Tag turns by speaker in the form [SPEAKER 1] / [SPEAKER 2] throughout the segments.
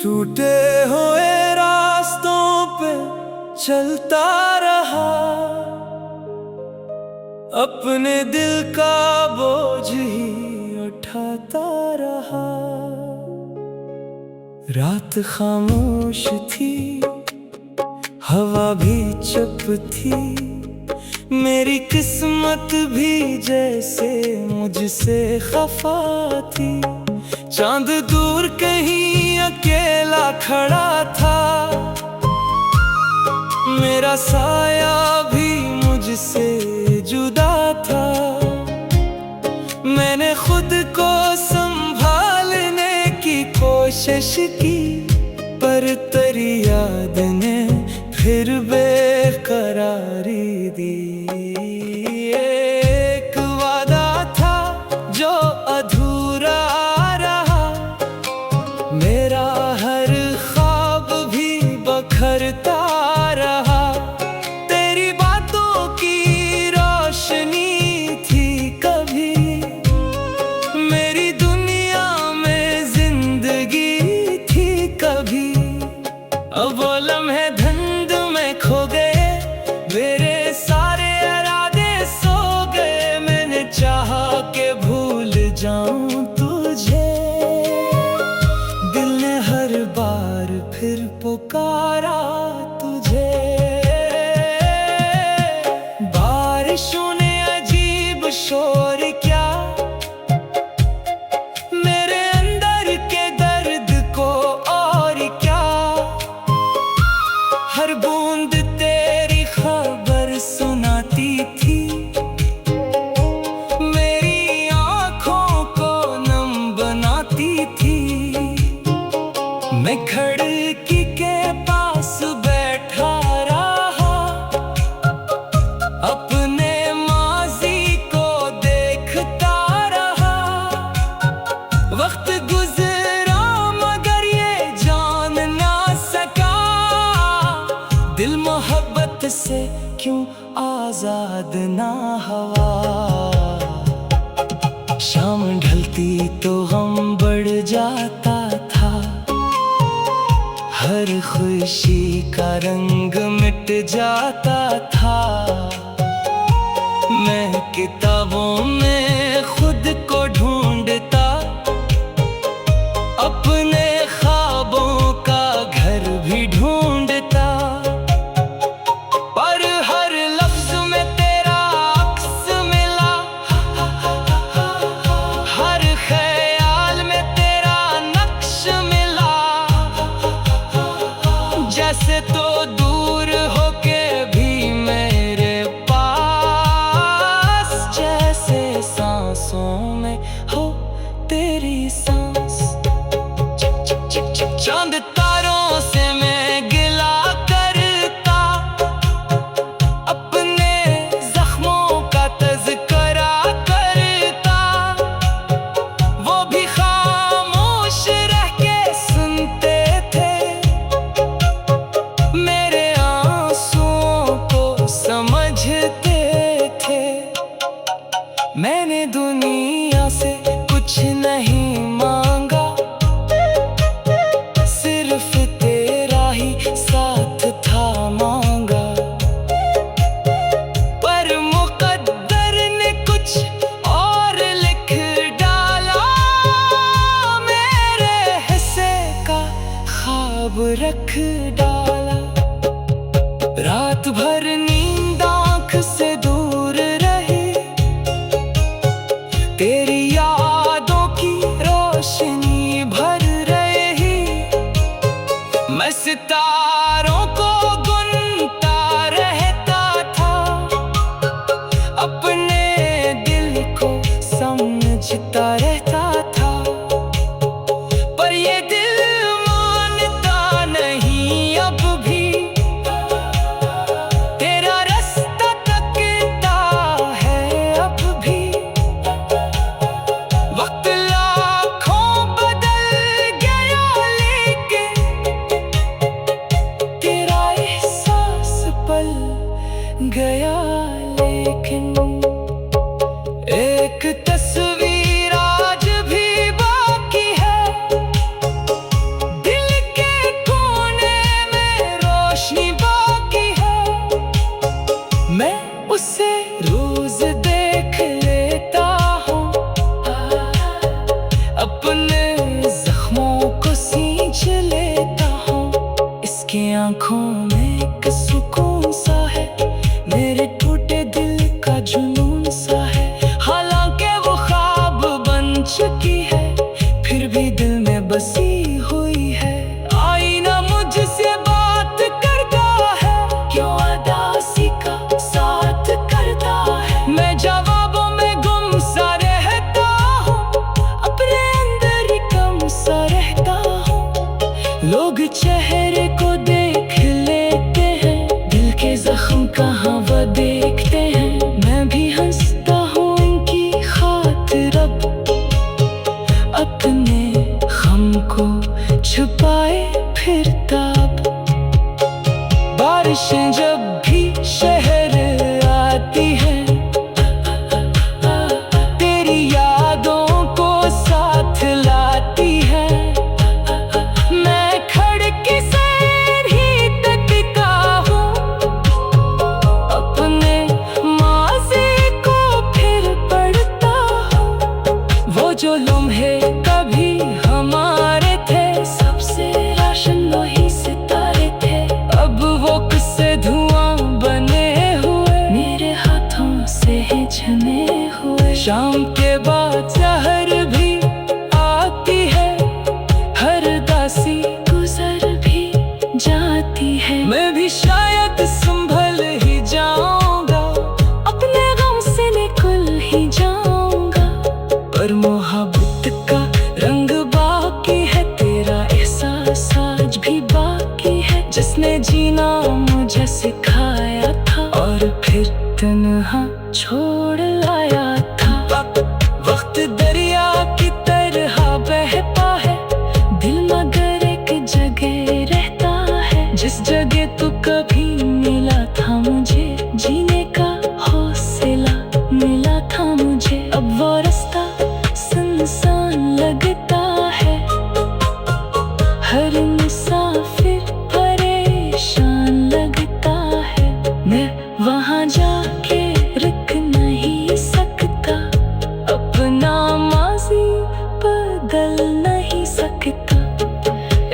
[SPEAKER 1] टूटे हुए रास्तों पे चलता रहा, अपने दिल का बोझ ही उठाता रहा। रात खामोश थी, हवा भी चुप थी, मेरी किस्मत भी जैसे मुझसे खफा थी। चांद दूर कहीं अकेला खड़ा था, मेरा साया भी मुझसे जुदा था। मैंने खुद को संभालने की कोशिश की, पर तेरी याद ने फिर बेकरारी दी। एक वादा था जो अधूरा रहा, मेरा हर ख्वाब भी बखरता रहा। तेरी बातों की रोशनी थी कभी, मेरी दुनिया में जिंदगी थी कभी। अब वो लम्हे धुंध में खो गए, मेरे सारे इरादे सो गए। मैंने चाहा के भूल जाऊं तुझे, दिल ने हर बार फिर पुकारा तुझे। बारिशों ने अजीब शोर किया, मेरे अंदर के दर्द को और क्या। हर बूंद तेरी खबर सुनाती थी, मेरी आँखों को नम बनाती थी। मैं खिड़की के पास बैठा रहा, अपने माजी को देखता रहा। वक्त गुजरा मगर ये जान ना सका, दिल मोहब्बत से क्यों आजाद ना हुआ। शाम ढलती तो गम बढ़ जाता था, हर खुशी का रंग मिट जाता था। मैं किताबों में खुद को ढूंढता, अपने ख्वाबों का घर भी ढूंढता। पर हर लफ्ज में तेरा अक्स मिला, हर ख्याल में तेरा नक्श मिला। जैसे तो दूर होके भी मेरे पास, जैसे सांसों में हो तेरी सांस। चांद तारों से मैं गिला करता, अपने जख्मों का तज़किरा करता। वो भी खामोश रह के सुनते थे, मेरे आंसुओं को समझते थे। मैंने दुनिया से कुछ नहीं मांगा, सिर्फ तेरा ही साथ था मांगा। पर मुकद्दर ने कुछ और लिख डाला, मेरे हिस्से का ख्वाब रख डाला। रात भर नींद आँख से दूर रही, तेरी यादों की रोशनी भर रही। मैं सितारों को गुनता रहता था, अपने दिल को समझता रहता था। पर ये दिल मानता नहीं मैं उसे रोज देख लेता हूँ, अपने जख्मों को सींच लेता हूँ। इसकी आंखों में एक सुकून सा है, मेरे टूटे दिल का जुनून सा है। हालांकि वो ख्वाब बन चुकी है, फिर भी दिल में बसी हुई है। आईना मुझसे बात करता है, क्यों अदासी का साथ करता है। मैं जवाबों में गुम सा रहता हूँ, अपने अंदर ही कम सा रहता हूँ। लोग चेहरे को देख लेते हैं, दिल के जख्म कहाँ वो देखते हैं। मैं भी हंसता हूँ इनकी खातिर, अब अपने गम को छुपाए फिरता। बारिशें जब भी शहर आती हैं, तेरी यादों को साथ लाती है। मैं खिड़की से ही तकता हूँ, अपने माज़ी को फिर पढ़ता हूँ। वो जो लम्हे कभी हमारे थे, सबसे रोशन वही सितारे थे। अब वो किससे धुआं बने हुए, मेरे हाथों से ही जमे हुए। शाम के बाद सहर भी आती है, हर दासी गुजर भी जाती है। मैं भी शायद संभल ही जाऊंगा, अपने गम से निकल ही जाऊंगा। पर मोहब्बत का रंग बाकी है, तेरा एहसास आज भी बाकी है। जिसने जीना मुझे सिखाया था, और फिर तन्हा छोड़ लाया था। वक्त दरिया की तरह बहता है, दिल मगर एक जगह रहता है। जिस जगह तू कभी मिला था मुझे, जीने का हौसला मिला था मुझे। अब वो रास्ता सुनसान लगता है, हर मुसाफिर परेशान लगता है। मैं वहाँ जाके रुक नहीं सकता, अपना माज़ी बदल नहीं सकता।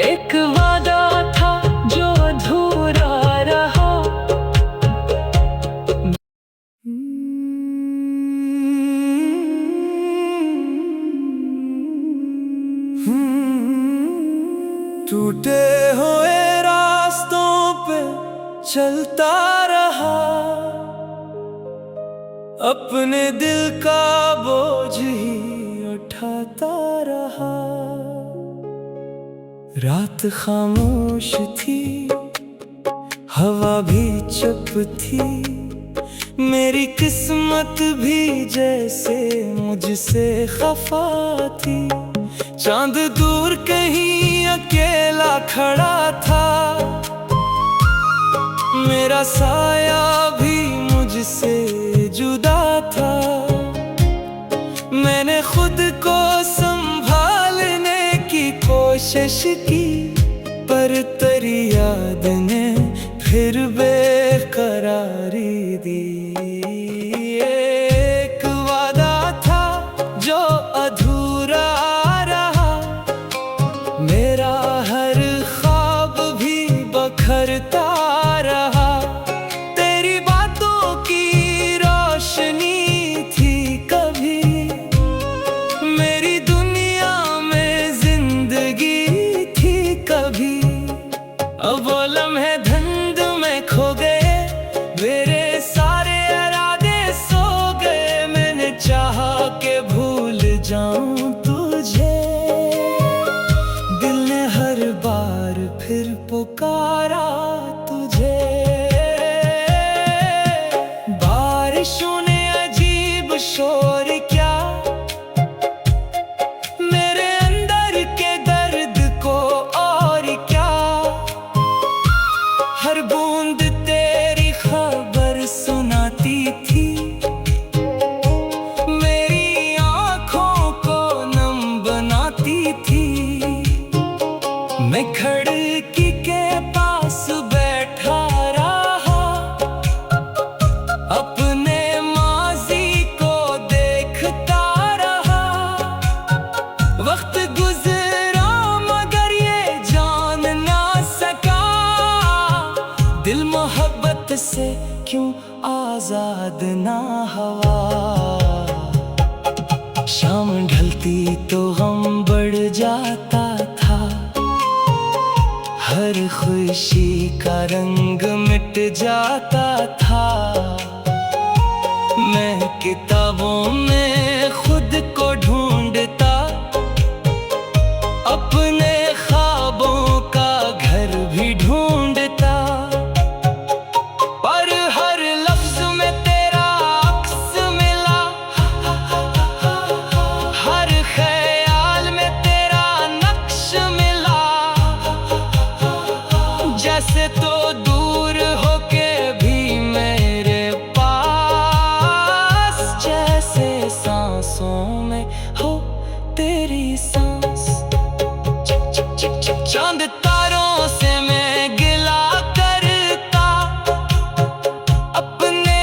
[SPEAKER 1] एक वादा था जो अधूरा रहा, टूटे हुए रास्तों पे चलता रहा, अपने दिल का बोझ ही उठाता रहा। रात खामोश थी, हवा भी चुप थी, मेरी किस्मत भी जैसे मुझसे खफा थी। चांद दूर कहीं अकेला खड़ा था, मेरा साया भी मुझसे जुदा था। मैंने खुद को संभालने की कोशिश की, पर तेरी याद ने फिर बेकरारी दी। एक वादा था जो अधूरा रहा, मेरा हर ख्वाब भी बखरता रहा। तेरी बातों की रोशनी थी कभी, मेरी दुनिया में जिंदगी थी कभी। अब वो लम्हे धुंध में खो गए, मेरे सारे इरादे सो गए। मैंने चाहा के भूल जाऊं तुझे, दिल ने हर बार फिर पुकारा तुझे। बारिशों ने अजीब शोर किया, मेरे अंदर के दर्द को और क्या। हर बूंद तेरी खबर सुनाती थी, मेरी आँखों को नम बनाती थी। मैं खिड़की के पास बैठा रहा, साधना हवा। शाम ढलती तो गम बढ़ जाता था, हर खुशी का रंग मिट जाता था। मैं किताबों में खुद को ढूंढता, अपने ख्वाबों का घर भी ढूंढता। पर हर लफ्ज में तेरा अक्स मिला, हर ख्याल में तेरा नक्श मिला। जैसे तो दूर होके भी मेरे पास, जैसे सांसों में हो तेरी सांस। चांद तारों से मैं गिला करता, अपने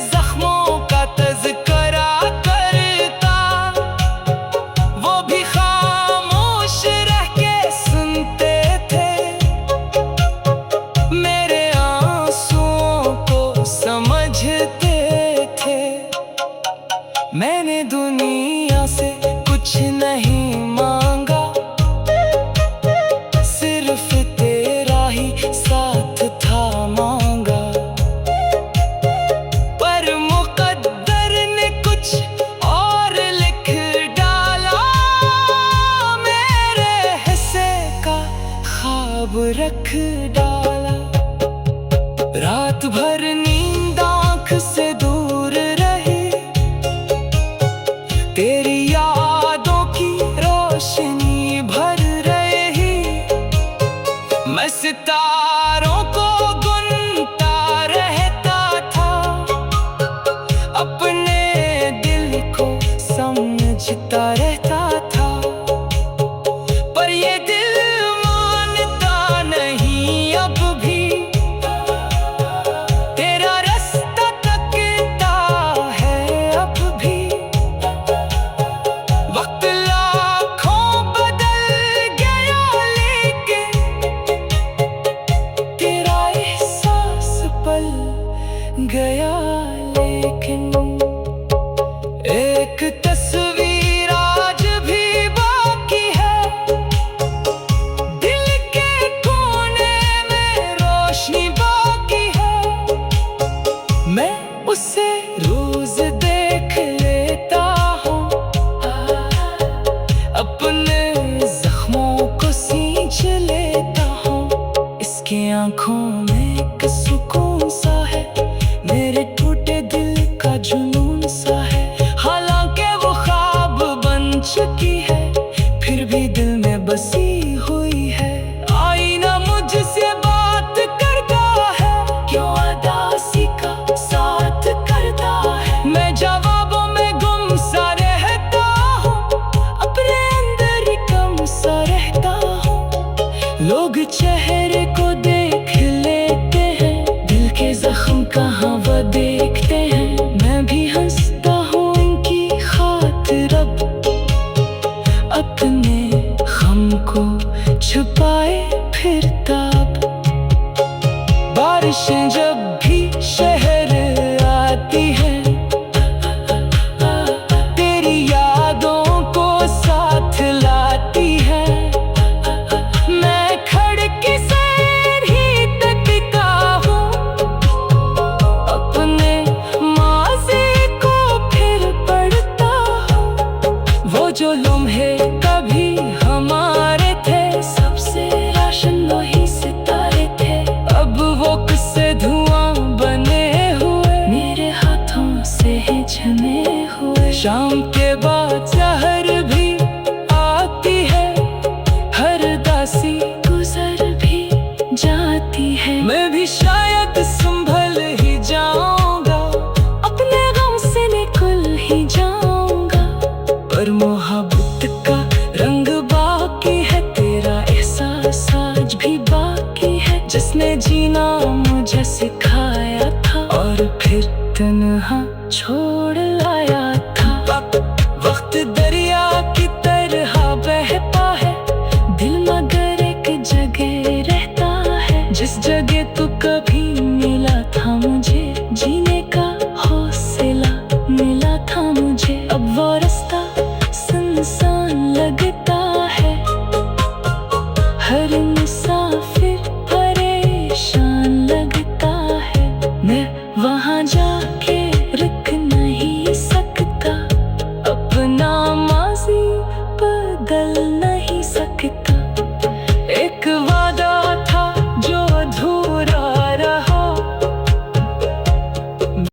[SPEAKER 1] जख्मों का तज़किरा करता। वो भी खामोश रह के सुनते थे, मेरे आंसुओं को समझते थे। मैंने दुनिया से कुछ नहीं मांगा, सिर्फ तेरा ही साथ था मांगा। पर मुकद्दर ने कुछ और लिख डाला, मेरे हिस्से का ख्वाब रख डाला। रात भर नींद आँख से दूर रही, तेरी यादों की रोशनी भर रही। मैं सितारों को गुनता रहता था, अपने दिल को समझता रहता था। पर ये दिल मानता नहीं अब भी, तेरा रास्ता तकता है अब भी। वक्त लाखों बदल गया, लेकिन तेरा एहसास पल गया। लेकिन एक तस्वीर आज भी बाकी है, दिल के कोने में रोशनी बाकी है। मैं उसे रोज देख लेता हूँ, अपने जख्मों को सींच लेता हूँ। इसकी आंखों में एक सुकून सा है, मेरे टूटे दिल का जुनून सा है। हालांकि वो ख्वाब बन चुकी है, फिर भी दिल में बसी हुई है। आईना मुझसे बात करता है, क्यों अदासी का साथ करता है। मैं जवाबों में गुम सा रहता हूँ, अपने अंदर ही कम सा रहता हूँ। लोग चेहरे को देख लेते हैं, दिल के जख्म कहाँ वो देखते हैं। मैं भी हंसता हूँ इनकी खातिर, अब अपने गम को छुपाए फिरता। बारिशें जब भी शहर आती हैं, तेरी यादों को साथ लाती है। मैं खिड़की से ही तकता हूँ, अपने माज़ी को फिर पढ़ता हूँ। वो जो लम्हे कभी हमारे थे, सबसे रोशन वही सितारे थे। अब वो किससे धुआं बने हुए, मेरे हाथों से ही झने हुए। शाम के बाद सहर भी आती है, हर दासी गुजर भी जाती है। मैं भी शायद संभल ही जाऊंगा, अपने गम से निकल ही जाऊंगा। पर मोहब्बत का रंग बाकी है, तेरा एहसास आज भी बाकी है। जिसने जीना मुझे सिखाया था, और फिर तन्हा छोड़ लाया था। वक्त दरिया की तरह बहता है, दिल मगर एक जगह रहता है। जिस जगह तू कभी मिला था मुझे, जीने का के